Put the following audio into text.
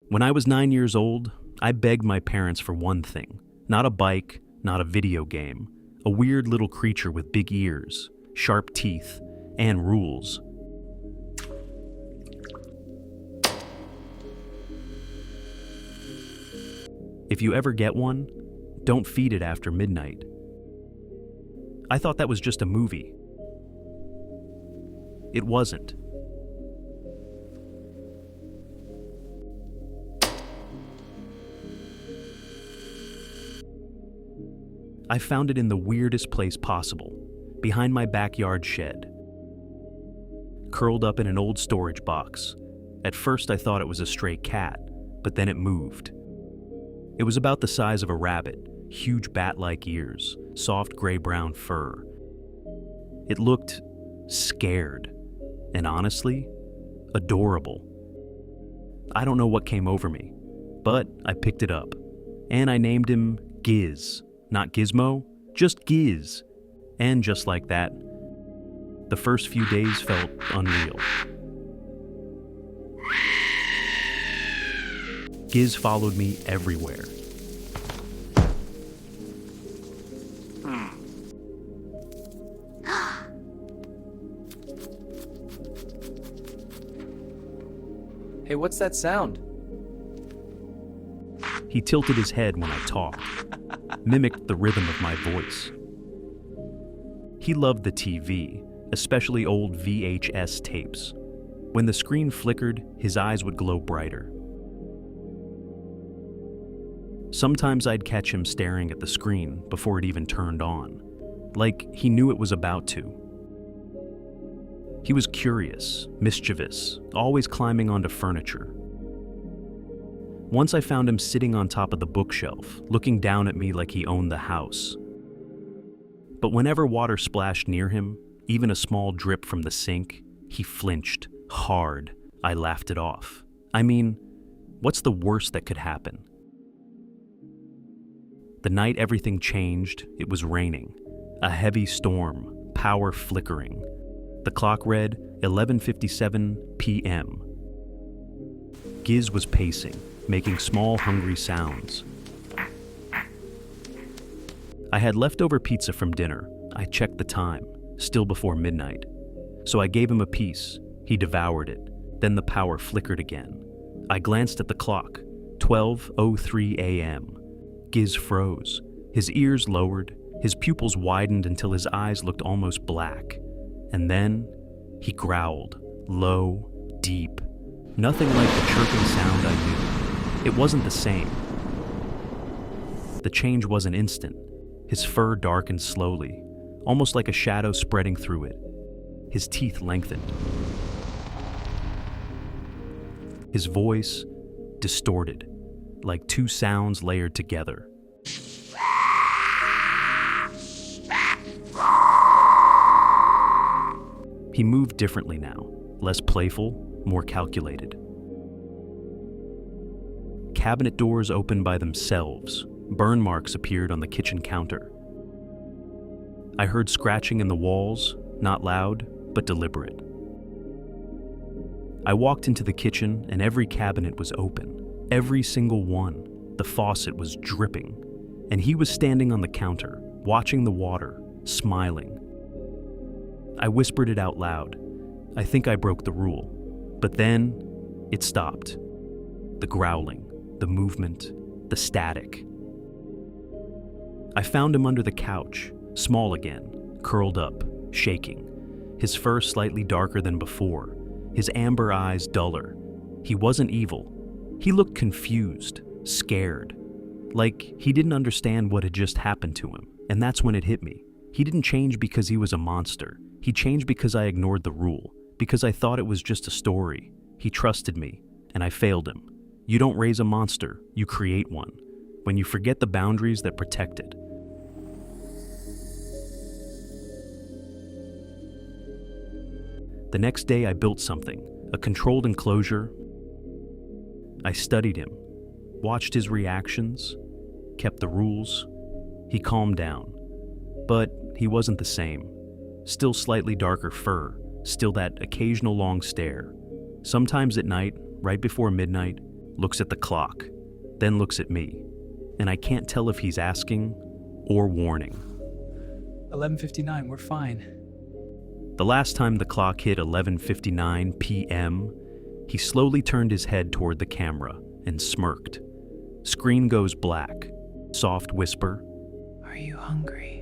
When I was 9 years old, I begged my parents for one thing. Not a bike, not a video game. A weird little creature with big ears, sharp teeth, and rules. If you ever get one, don't feed it after midnight. I thought that was just a movie. It wasn't. I found it in the weirdest place possible, behind my backyard shed. Curled up in an old storage box. At first I thought it was a stray cat, but then it moved. It was about the size of a rabbit, huge bat-like ears, soft gray-brown fur. It looked scared, and honestly, adorable. I don't know what came over me, but I picked it up, and I named him Giz. Not Gizmo, just Giz. And just like that, the first few days felt unreal. Giz followed me everywhere. Hey, what's that sound? He tilted his head when I talked, mimicked the rhythm of my voice. He loved the TV, especially old VHS tapes. When the screen flickered, his eyes would glow brighter. Sometimes I'd catch him staring at the screen before it even turned on, like he knew it was about to. He was curious, mischievous, always climbing onto furniture. Once I found him sitting on top of the bookshelf, looking down at me like he owned the house. But whenever water splashed near him, even a small drip from the sink, he flinched, hard. I laughed it off. I mean, what's the worst that could happen? The night everything changed, it was raining. A heavy storm, power flickering. The clock read 11:57 p.m. Giz was pacing, making small, hungry sounds. I had leftover pizza from dinner. I checked the time, still before midnight. So I gave him a piece. He devoured it. Then the power flickered again. I glanced at the clock, 12:03 a.m. Giz froze. His ears lowered, his pupils widened until his eyes looked almost black. And then he growled, low, deep. Nothing like the chirping sound I knew. It wasn't the same. The change wasn't instant. His fur darkened slowly, almost like a shadow spreading through it. His teeth lengthened. His voice distorted, like two sounds layered together. He moved differently now, less playful, more calculated. Cabinet doors opened by themselves. Burn marks appeared on the kitchen counter. I heard scratching in the walls, not loud, but deliberate. I walked into the kitchen and every cabinet was open. Every single one. The faucet was dripping. And he was standing on the counter, watching the water, smiling. I whispered it out loud. I think I broke the rule. But then, it stopped. The growling, the movement, the static. I found him under the couch, small again, curled up, shaking. His fur slightly darker than before, his amber eyes duller. He wasn't evil. He looked confused, scared. Like he didn't understand what had just happened to him. And that's when it hit me. He didn't change because he was a monster. He changed because I ignored the rule, because I thought it was just a story. He trusted me, and I failed him. You don't raise a monster, you create one. When you forget the boundaries that protect it. The next day I built something, a controlled enclosure. I studied him, watched his reactions, kept the rules. He calmed down, but he wasn't the same. Still slightly darker fur, still that occasional long stare. Sometimes at night, right before midnight, looks at the clock, then looks at me, and I can't tell if he's asking or warning. 11:59, we're fine. The last time the clock hit 11:59 p.m., he slowly turned his head toward the camera and smirked. Screen goes black. Soft whisper. Are you hungry?